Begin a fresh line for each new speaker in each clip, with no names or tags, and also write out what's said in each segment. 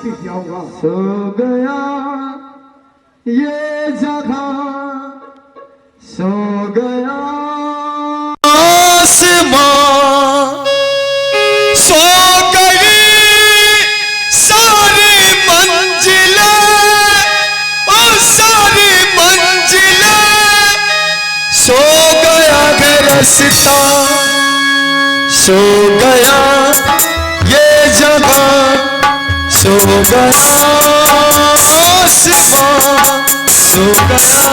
सरस्वती क्या होगा?
सो गया ये जगह, सो गया
आसमां, सो गई सारी मंजिलें, ओ सारी मंजिलें, सो गया है रास्ता, सो गया ये जगह, सो गया आसमां, सो गया।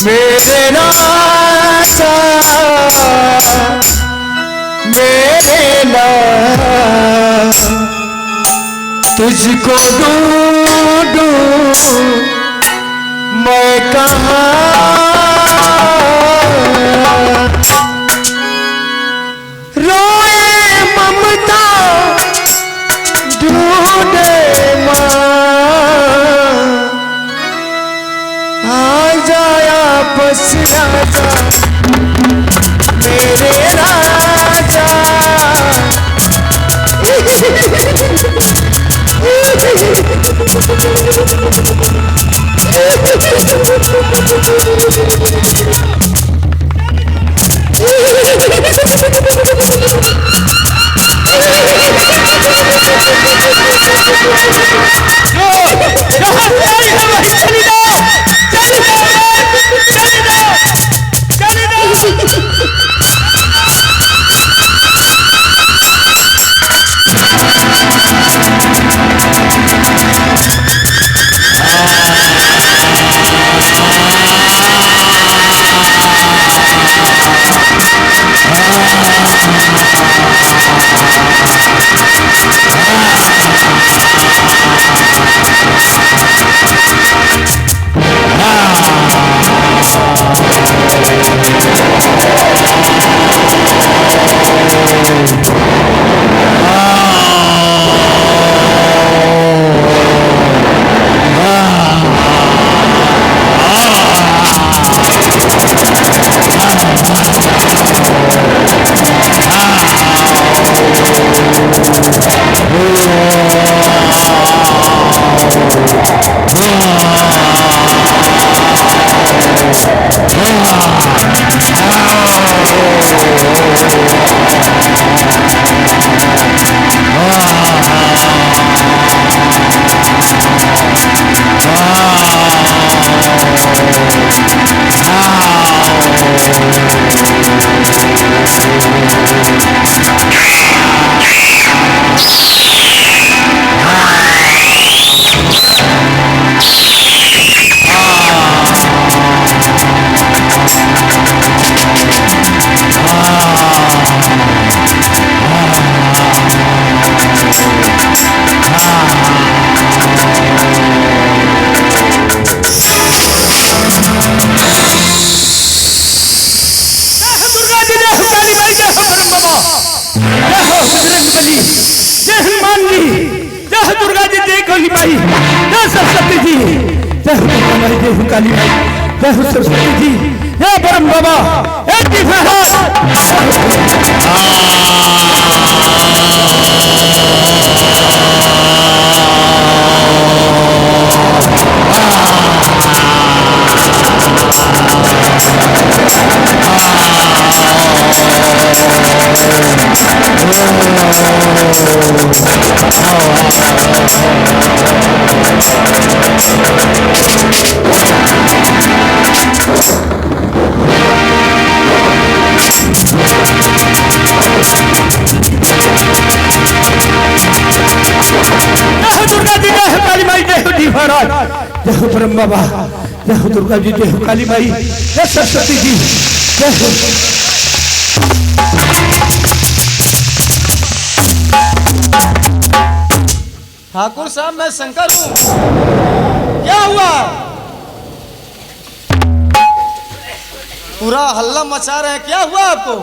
मेरे राजा मेरे नाम, तुझको ढूंढूं मैं कहाँ, रोए ममता ढूंढे माँ, आ जाया बस राजा मेरे राजा। सरस्वती जी, जय हो हमारी, जय हो काली माई, जय हो सरस्वती जी, हे परम बाबा, एक जय हो परम बाबा, जय हो दुर्गा जी, जय हो काली माई, जय सरस्वती जी, जय हो।
ठाकुर साहब मैं शंकर हूँ, क्या हुआ? पूरा हल्ला मचा रहे हैं, क्या हुआ आपको?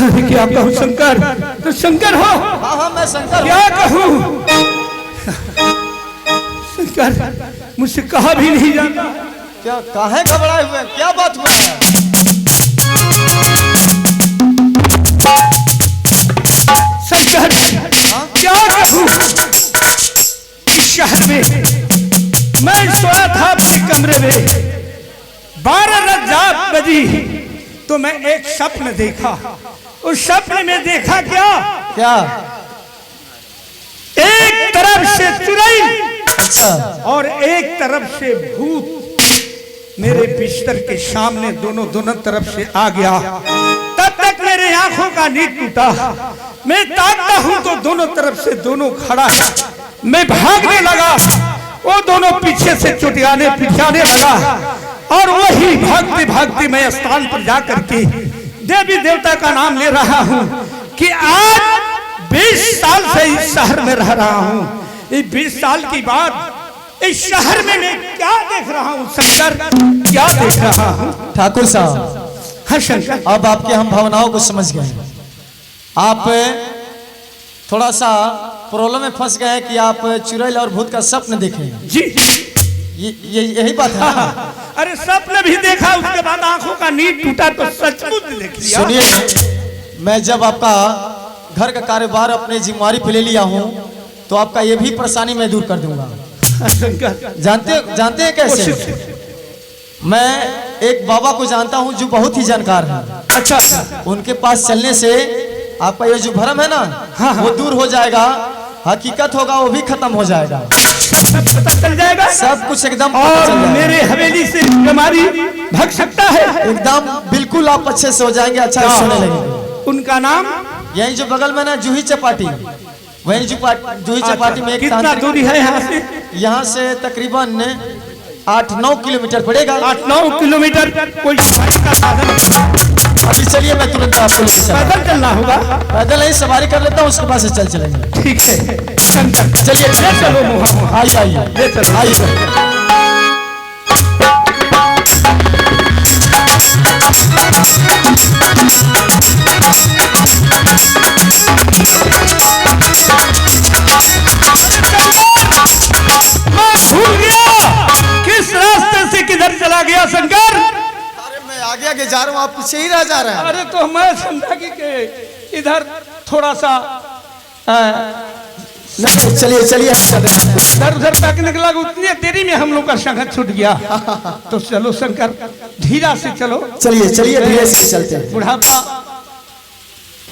क्या कहूँ शंकर, तो शंकर हो।
हाँ हाँ मैं शंकर
क्या
हूँ।
कहूँ शंकर, मुझसे कहा भी नहीं जाता।
क्या काहे घबराए हुए हैं? क्या बात हुआ है?
शंकर क्या कहूँ, इस शहर में मैं सोया था अपने कमरे में, 12 रात बजी तो मैं एक स्वप्न देखा। उस स्वप्न में देखा क्या,
क्या?
एक तरफ से चुड़ैल
अच्छा
और एक तरफ से भूत मेरे बिस्तर के सामने दोनों तरफ से आ गया। तब तक मेरे आंखों का नींद टूटा। मैं ताकता हूं तो दोनों तरफ से दोनों खड़ा है। मैं भागने लगा, वो दोनों पीछे से चुटियाने पिछाने लगा और वही भागते भागते मैं स्थान पर जाकर के देवी देवता का नाम ले रहा हूं कि आज 20 साल से इस शहर में रह रहा हूं। इस 20 साल की बाद इस शहर में मैं क्या देख रहा हूं शंकर, क्या देख रहा हूं?
ठाकुर साहब,
हाँ शंकर,
अब आपके हम भावनाओं को समझ गए। आप थोड़ा सा प्रॉब्लम में फंस गए कि आप चुड़ैल और भूत का स्वप्न देखे
जी।
यही बात है ना?
अरे स्वप्न भी देखा, उसके बाद आंखों का नींद टूटा तो सचमुच देख लिया।
सुनिए, मैं जब आपका घर का कारोबार अपने जिम्मेवारी पे ले लिया हूँ तो आपका ये भी परेशानी मैं दूर कर दूंगा। जानते हैं कैसे? मैं एक बाबा को जानता हूँ जो बहुत ही जानकार है।
अच्छा,
उनके पास चलने से आपका ये जो भ्रम है ना,
हाँ।
वो दूर हो जाएगा, हकीकत होगा वो भी खत्म हो जाएगा,
सब पता चल जाएगा,
सब कुछ एकदम पता
और
चल जाएगा।
मेरे हवेली से बीमारी भाग सकता है
एकदम बिल्कुल आप अच्छे से हो जाएंगे, अच्छा सोने लगेंगे।
उनका नाम
यही जो बगल में ना जूही चपाटी, वही जूही चपाटी में एक
कितना
तांत्रिक,
दूरी है यहाँ से?
यहाँ से तकरीबन 8-9 किलोमीटर पड़ेगा।
8-9 किलोमीटर। कोई सवारी का साधन?
अभी चलिए मैं तुरंत आपको लेकर चलूंगा।
पैदल चलना होगा?
पैदल ही सवारी कर लेता हूँ, उसके पास से चल चलेंगे।
ठीक है शंकर,
चलिए
ले चलो मुहा,
आइए आइए
ले चलो,
आइए।
भूल गया किस रास्ते से किधर चला गया शंकर।
अरे मैं आगे आगे जा रहा हूँ, आप पीछे ही रह जा रहे हैं।
अरे तो मैं समझा कि इधर थोड़ा सा
नहीं, चलिए चलिए हम चल रहे हैं।
इधर उधर तक निकला, उतनी देरी में हम लोग का संगत छूट गया। तो चलो शंकर, धीरा से चलो।
चलिए चलिए धीरे से चलते हैं।
बुढ़ापा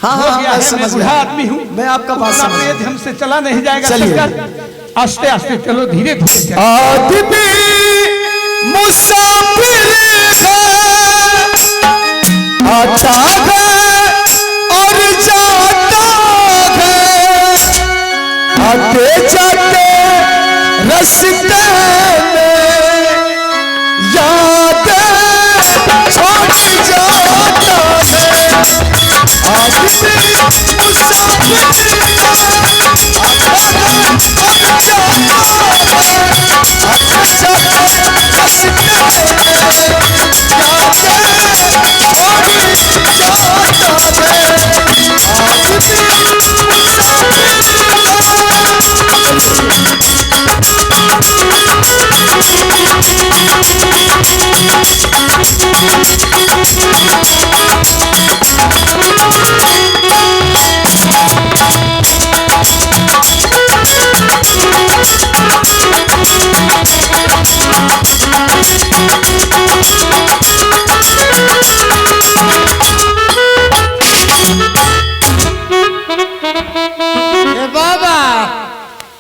हाँ
हो
हाँ
गया
मैं
है, मैं
समझ
बूढ़ा
गया,
आदमी हूँ,
मैं आपका बात
उतना
समझ
तेज
गया।
हमसे चला नहीं जाएगा
चलिए।
शंकर, आस्ते आस्ते चलो, धीरे धीरे चलो।
आदमी मुसाफिर है, आता है और जाता है, आते जाते रस्ते में यादें छोड़ जाता है। आदमी मुसाफिर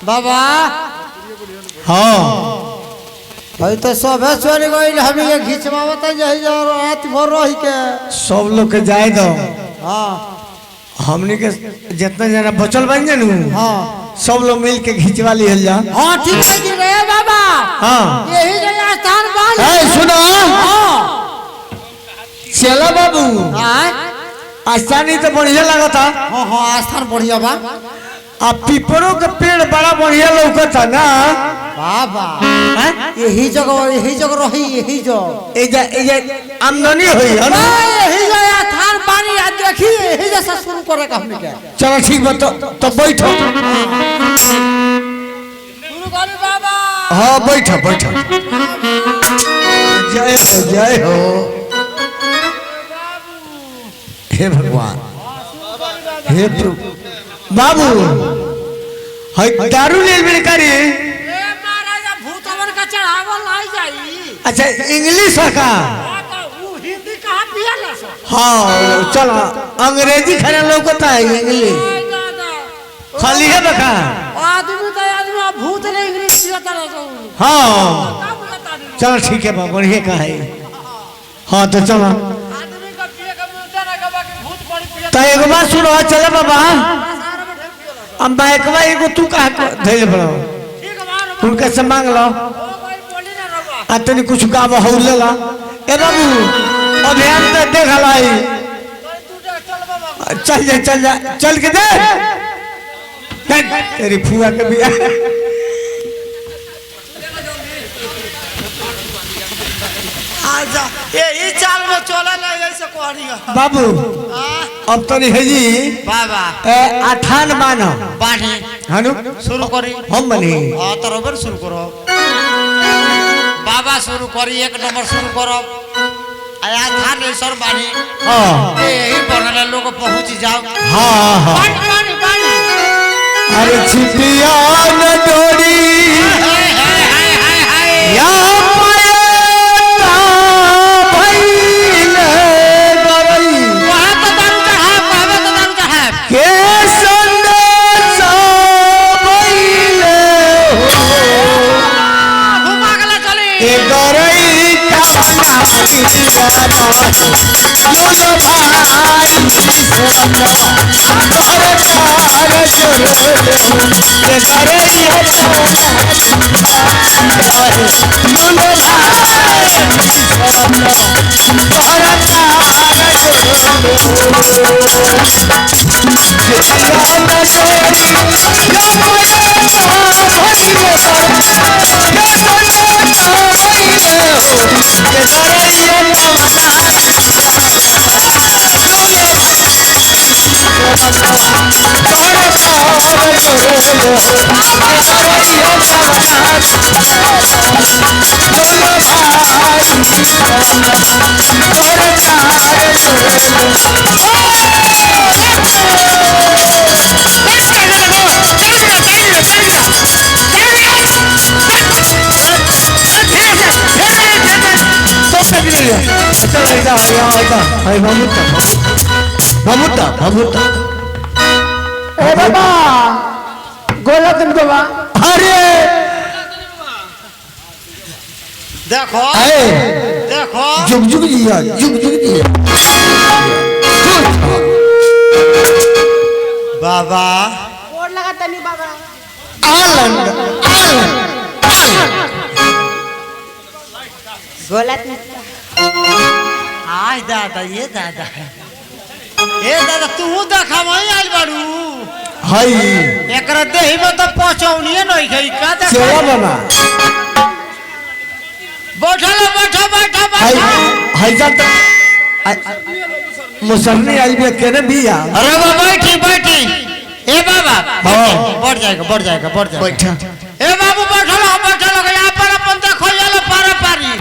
बाबा
हाँ
भाई तो सब चल गई, हमी के खिंचवावत यही रात भर रही के।
सब लोग के जाए दो,
हाँ
हमने के जितना जना बचल बन जाए नु,
हाँ
सब लोग मिल के खिंचवा लिहल जा।
हाँ ठीक है जी रे बाबा,
हाँ
यही जगह स्थान बन।
ए सुनो,
हाँ
चलो बाबू,
हाँ
आसानी तो बढ़िया लगा था।
हाँ हाँ स्थान बढ़िया बा।
आ पीपरों का पेड़ बड़ा बढ़िया लौकता ना।
बाबा यही जगह रही, यही जगह
एजा आमदनी हुई है ना।
यही जगह स्थान पानी देखिए यही जैसा शुरू करे का हमने क्या
चलो ठीक बा तो बैठो
शुरू करी बाबा
हाँ बैठो बैठो जय हो हे भगवान हे प्रभु बाबू हाय दारू ले मिल करी
महाराजा भूत अमर का चढ़ावल आई जाई
अच्छा इंग्लिश का
वो हिंदी कहाँ पियाला सो
हाँ चलो अंग्रेजी खाना लोगता है इंग्लिश खाली है बका
आदमी तो आदमी भूत ने इंग्लिश पियाता रहो
हाँ चलो ठीक है बाबा बढ़िया का है हाँ तो चलो
आदमी का पिए का मुद्दा ना का बाकी भूत पड़ी पिया
तो एक बार सुनो चले बाबा हम बाइकवा एगो तू कहा धैल बड़ो
ठीक है मारो
उनके से मांग लो
ओ भाई बोली ना रबा
तनी कुछ गाव हौले ला ए बाबू अभियान तो देख लाई
तू चल बाबा
चल जा चल के दे तेरी फुआ के बिया
आजा यही चाल में चला ले जैसे कोहनिया
बाबू अब तनी है जी
बाबा
आठान मानो
बाणी
हनु
शुरू करी
हम बनी
हाँ तो रोबर शुरू करो बाबा शुरू करी एक नंबर शुरू करो आया था नहीं सर बाणी
हाँ
यही बनने लोग पहुंच जाओ
हाँ हाँ
बाणी बाणी बाणी
अरे छिपिया न डोरी या पायता भइले गरई
वहाँ तो दारू चढ़ा वहाँ तो दारू चढ़ा
के संदेश भइले हो
घुमा गला चली
ए गरई का योनो भाई
बाबा गोलकन बाबा
अरे
देखो देखो
जुग जुग जिया जुग जुग जिया
बाबा
बोर्ड लगा तनी बाबा
आलंद
गलत
आज दादा ये दादा तू देखा वही आइल बाड़ू
हाय
एकरा देही में तो पहुंचौनिए नहीं गई का
सेवा बाबा
बैठो
हाय हाय जात मुसन्नी आई बे केने बिया
अरे बाबा बैठी ए बाबा
हाँ।
बढ़ जाएगा
बैठा
ए बाबू बैठो यहाँ पर अपन देखो ये लो पारा पारी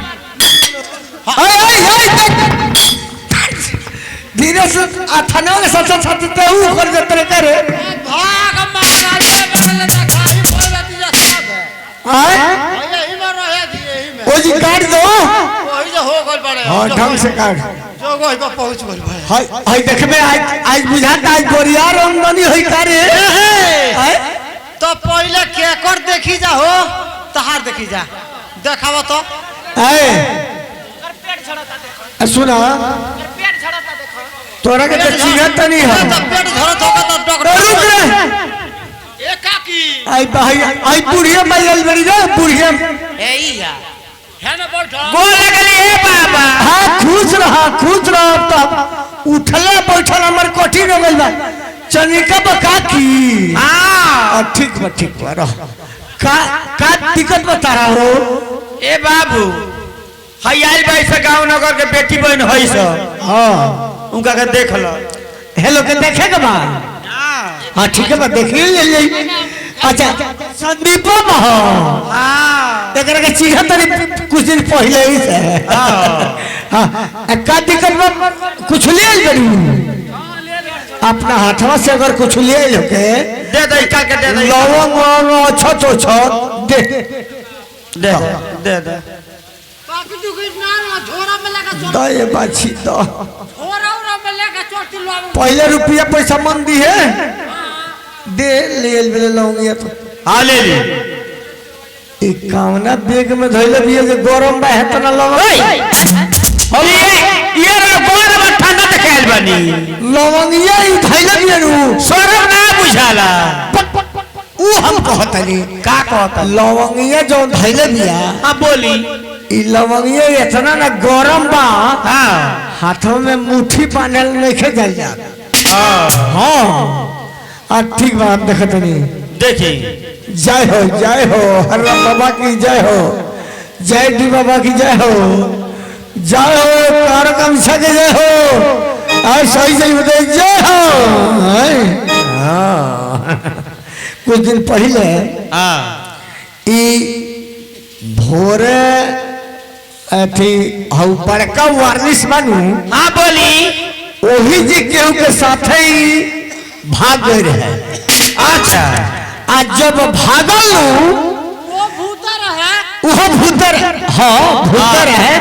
धीरे से अथना के साथ साथ ते ऊ कर जतरे करे
भाग महाराज ने देखाई बोल रही है सब
हाय
यही में रहे थी यही में
ओ जी काट दो
वही जो हो गल पड़े
हां ढंग से काट
जो वही पर पहुंच गल पड़े
हाय हाय देखबे आज बुझाता आज गोरिया रमदानी होई करे हाय
तो पहले केकर देखी जा हो तहार देखी जा देखावा तो
हाय
पेट झड़ता देखो
सुना
पेट झड़ता देखो
तोरा के तो चिन्हत नहीं है
तो पेट झरत होगा तो डॉक्टर
रुक रे
ए काकी
आई भाई आई बुढ़िया बैल बड़ी रे बुढ़िया
एई है ना बैठो
बोल लगली ए बाबा हां खुश रह तब उठले बैठल हमर कोठी में गइल बा चनिका बका की हां ठीक बा रह का दिक्कत बता रहा हो
ए बाबू हई आइल भाई से गांव नगर के बेटी बहन हई सब
हां
उनका के देख लो
हेलो के देखे के बाद हाँ ठीक है बा देखिए ले ले अच्छा संदीपो महो एकरा के चीज तरी कुछ दिन पहले ही से हां का दिक्कत बा कुछ ले आई बड़ी अपना हाथवा से अगर कुछ ले आई के
दे दे का के दे दे
लवंग छो छो छो दे
दे दे दे
बाकी तू किस ना झोरा में लगा
दे बाछी दो
झोरा में लगा चोटी लो
पहले रुपया पैसा मन दी है दे ले लौंगी तो
हां ले ली
ई कामना बेग में धइले बिया जे गरम बा है त ना लवंग
ये रे गोर में ठंडा देखाइल बनी
लवंगिया ई धइले बिया नु
शरम ना बुझाला
ऊ हम कहतनी
का कहता
लवंगिया जो धइले बिया
हां बोली
ई लवंगिया इतना ना गरम बा
हां
हाथों में मुट्ठी बांधल नहीं गल जा हां आ ठीक बात देखतनी
देखी
जय हो हर राम बाबा की जय हो जय डी बाबा की जय हो कारकम के जय हो आज सही सही बताइए जय हो कुछ दिन पहले
हां
ई भोरे अथी हउ बड़का वार्निश बनू
हां बोली
वही जी केहू के साथ ही भाग गए रहे
अच्छा
आज जब भागल
वो भूतर है
वो भूतर हाँ भूतर है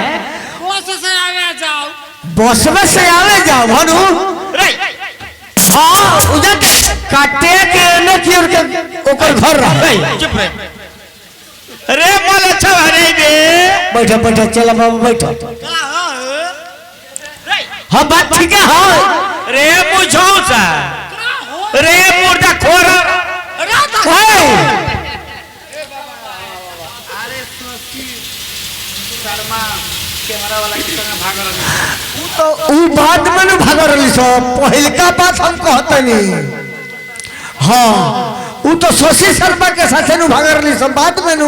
वो से आवे जाओ
बस में से आवे जाओ भनु हाँ उधर काटे के न की और के ओकर घर रहे
चुप रह अरे मोल अच्छा रे बे
बैठो बैठो चला बाबू बैठो हाँ बात ठीक है हाँ
रे मुझो सा रे मुर्दा खोर
बात में न भाग रही सब पहलका बात हम कहतनी हाँ वो तो शशि शर्मा के साथ नु भाग रही सब बात में नु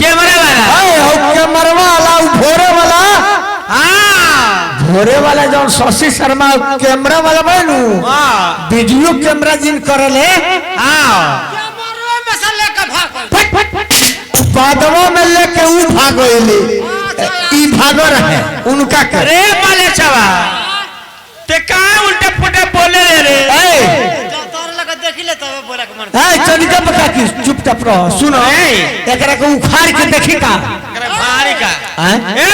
कैमरा वाला
कैमरा वाला भोरे वाला
हां
भोरे वाला जो शशि शर्मा कैमरा वाला बनू
हां
वीडियो कैमरा जिन करले
हां
कैमरा में से लेके भाग
बादवा में लेके ऊ भाग गइले ई भागर है उनका कर
रे माले चवा ते का उल्टे पुल्टे बोले रे
तोर लगा देखि ले तब बोला के मन
ए चनिका बका की चुपचाप रहो सुनो एकरा को उखाड़ के देखी का
अरे भारी का
हैं
ए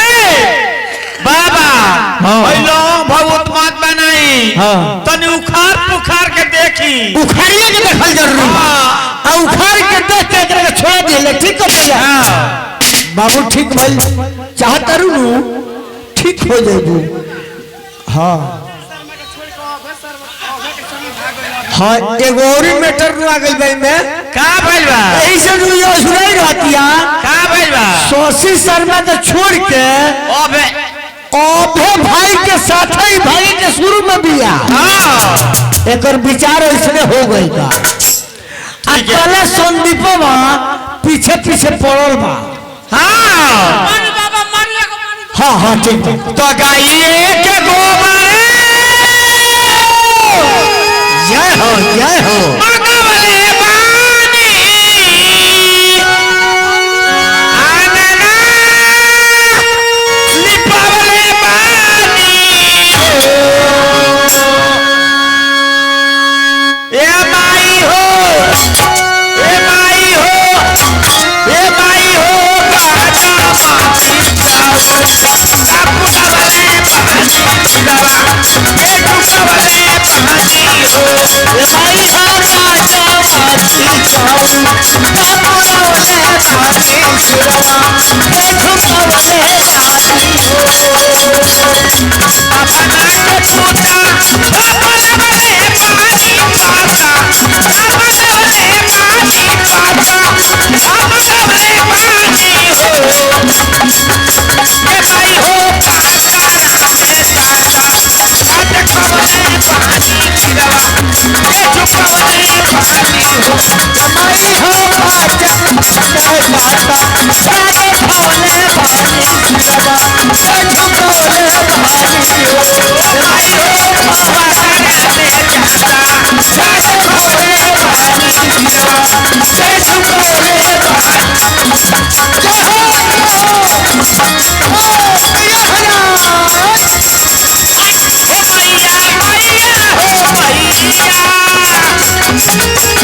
बाबा पहलो भगवत मात बनाई
हां
तने उखाड़ पुखाड़ के देखी
उखाड़िए के देखल जरूरी आ उखाड़ के देख के एकरा के छोड़ दिले ठीक हो जा बाबू ठीक भइल चाहता रू ठीक हो जाबू हां हाँ एगो और मैटर नु आ गइल भाई में
का भइल बा
ऐसे नु ये सुनाई रहतिया
का भइल बा
शशि शर्मा के छोड़ के
अबे
अभे भाई के साथ ही भाई के शुरू में बिया
हां
एकर विचार ऐसे हो गई बा अकेले संदीपवा पीछे पीछे पड़ल बा
हां
मन बाबा मन लगा
हाँ हाँ ठीक ठीक
तो गाइए के गोबर
जय हो
मगवले बानी आनना लिपावले बानी ए माई हो ए माई हो ए माई हो काजा माची जाओ कापुटवले बानी दवा ए टुकवले बानी हो
भाई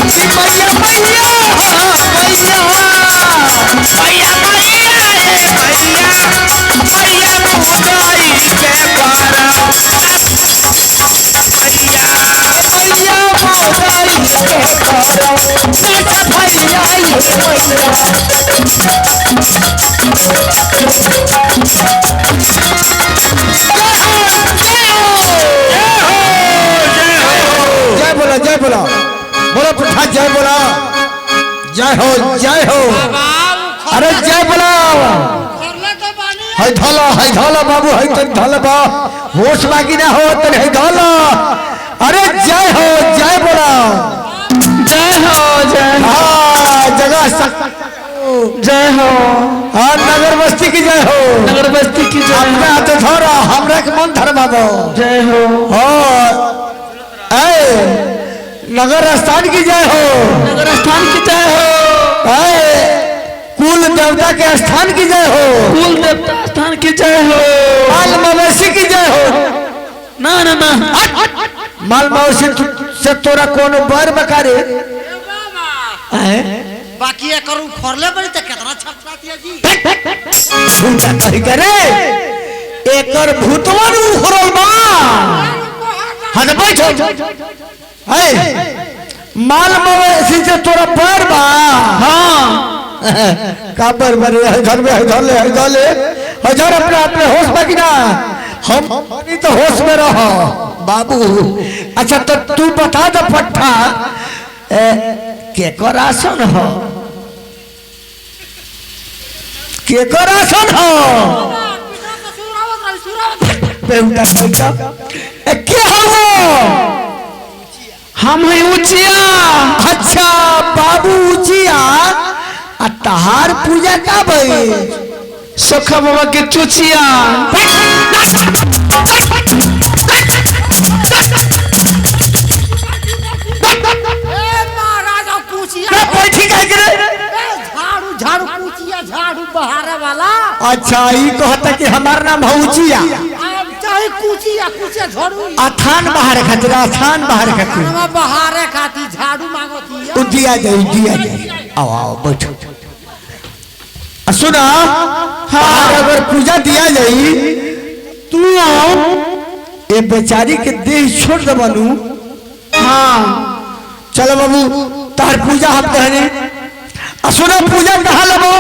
मैया मैया
भैया भैया रे भैया मुदाई के पारा भैया
मैया मोदाई के करो बेटा भैया ये जय बोला जय बोला बोलो प्रधान जय बोला जय हो जय हो अरे जय बोला है धला बाबू है तन धला बा होश बाकी ना हो तन है धला अरे जय हो जय बोला जय हो जगह जय हो हाँ नगर बस्ती की जय हो नगर बस्ती की जय अपना हाथ धरा हमरा के मन धरमा दो जय हो नगर स्थान की जय हो नगर स्थान की जय हो कुल देवता के स्थान की जय हो कुल देवता स्थान की जय हो माल मवेशी की जय हो ना ना ना माल मवेशी से तोरा कोनो बर बकारे
बाकी ये करूं खोरले बड़ी तो कितना छपछाती है जी
झूठा कही करे एकर भूतवन उखरल बा हट बैठो है माल मवेशी से तोरा बर बा हां का बर बरे घर में घर ले हजार अपने अपने होश में कि ना हम नहीं तो होश में रहो बाबू अच्छा तो तू बता दो पट्टा केकर आसन हो केकर आसन हो बेटा बेटा के हो हम है ऊंचिया अच्छा बाबू ऊंचिया आ तहार पूजा का भई सखा बाबा के चुचिया
महाराजा पूछिया
बैठी काहे करे
झाड़ू झाड़ू पूछिया झाड़ू बहारे वाला
अच्छा ई कहता कि हमार नाम हौचिया
अब चाहे कुचिया कुचिया झाड़ू
अथान बाहर खातिर अथान बाहर खातिर
हम बहारे खाती झाड़ू मांगती है
दिया जाए आओ आओ बैठो सुना हाँ अगर पूजा दिया जाई तू आओ ये बेचारी के देह छोड़ दे बनू हाँ चलो बाबू तार पूजा हम कहने सुना पूजा कहा लगो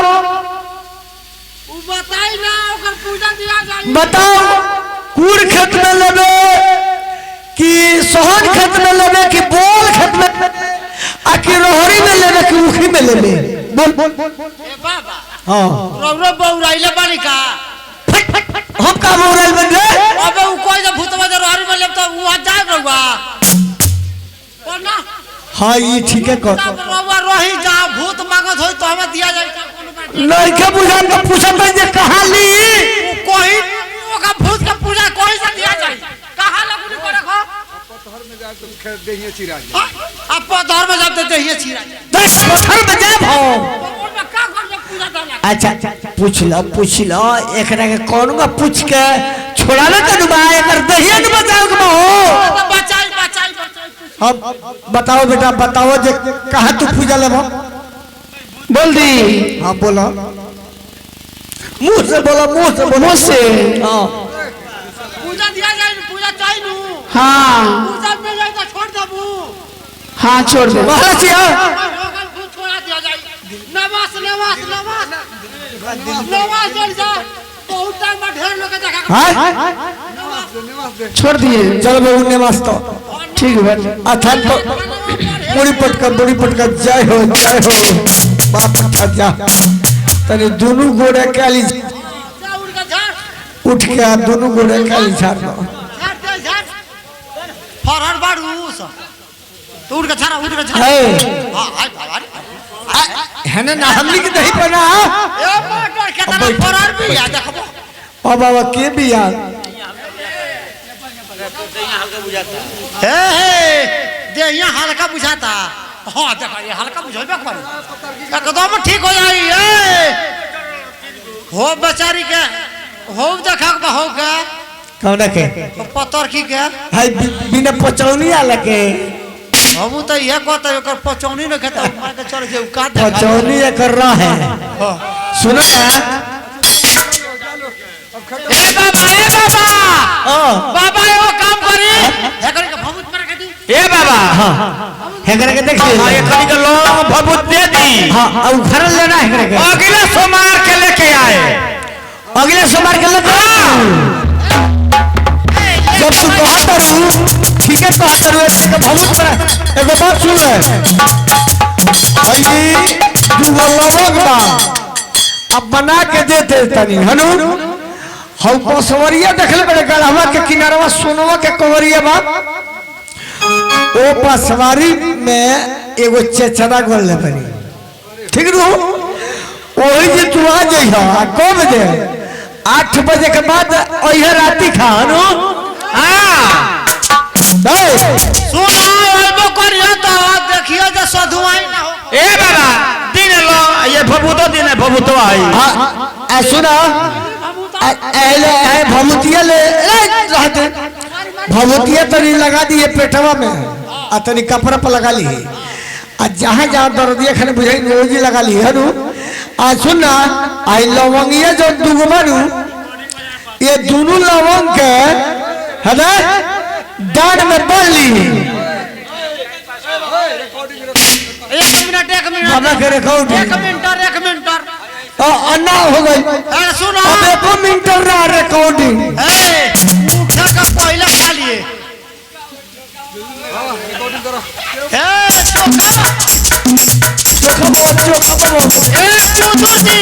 बताई ना ओकर पूजा दिया जाए
बताओ कूड़ खेत में लेबे कि सोहन खेत में लेबे कि बोल खेत में आ कि रोहरी में लेबे कि उखी में लेबे बोल
ए बाबा
हाँ
रौरो बौराइले बानी का
हम का बोल बन रे
अबे उ कोई जब भूतवा जब रोहरी में लेब तो उ आ जाए रहुआ और ना
हाँ ये ठीक है कर
तब रहुआ रोही जा भूत मांगत होई तो हमें दिया जाए कोनो बात
नहीं के बुझा तो पूछत है जे कहां ली
कोई ओका भूत का पूजा कोई से दिया जाए कहां लगुनी को रखो
पत्थर में जाके खेत देहिए चिरा जाए
अब पत्थर में जब देते ही चिरा जाए
दस पत्थर में जाए भाव
और में का कर जब पूजा डाला
अच्छा पूछ लो एकरा के कौन का पूछ के छोड़ा ले तनु बा एकर दहिया न बचाओ के हो
बचाई
अब बताओ बेटा बताओ जे कहां तू पूजा लेबो बोल दी हां बोलो मुंह से बोलो मुंह से हां
पूजा दिया जाए पूजा चाहिए नु
हां
पूजा में जाए तो छोड़ देबू
हां छोड़ दे महाराजिया
ओकर भूत छोड़ा दिया जाए नमाज चल जा बहुत टाइम में ढेर लोग देखा
हां छोड़ दिए चल बाबू नमाज तो ठीक है अच्छा तो मुड़ी पटका जय हो बाप अच्छा जा तने दोनों गोड़े काली
जा उड़ के झाड़
उठ के दोनों गोड़े काली झाड़ दो
झाड़ फरहर बाड़ूस तो उड़ के झाड़
है
हां हाय बाबा
है ना हमनी के दही बना
ए मोटर केतना फरहर भी आ देखबो
ओ बाबा के भी यार
हे देहिया हल्का बुझाता हां देखा ये हल्का बुझाबे करे एकदम ठीक हो जाई ए हो बेचारी के हो देखा हो का
कौन के
पत्थर की के
है बिना पचौनी आला के
हम तो यह कहता है ओकर पचौनी न खाता मार के चल जे का दे
पचौनी कर रहा है सुनो ना
ए बाबा बाबा एगो काम करी हेकर के भभूत पर के दी
ए बाबा
हेकर के देखिए
ये कनी के लोग भभूत दे दी
हाँ और घर लेना हेकर के
अगले सोमवार के लेके आए
अगले सोमवार के लेके जब तू कहता रहू ठीक है कहता रहू ऐसे के भभूत पर एगो बात सुन ले भाई दूगो लवंग बा अब बना के देते तनी हनु हम पसवरिया देखले बड़े गलहवा के किनारवा सोनवा के कवरिया बा ओ पसवारी में एगो चेचरा गोल ले पड़ी ठीक रू वही जे तू आ जइहा कब दे 8 बजे के बाद ओहे राती खानो
सुन आइबो करियो तो देखियो जे सधुआई ना हो
ए बाबा दिन लो ये भभूतो दिन है भभूतो आई
सुना भभूतिया ले रहते भभूतिया तनी लगा दिए पेटवा में आ तनी कपड़ा पर लगा ली आ जहाँ जहाँ दर्दिया खाने बुझाई रोजी लगा ली है आ सुना आई लवंगिया जो दूगो बारू ये दोनों लवंग के है ना डांड में बढ़ ली
एक मिनट
बाबा के रिकॉर्डिंग
एक मिनट
अन्ना हो गई
सुनो
अब 1 मिनट रहा रिकॉर्डिंग
ए मुखिया का पहले खा लिए ए चोखा
चोखा चोखा
ए चुदुर जी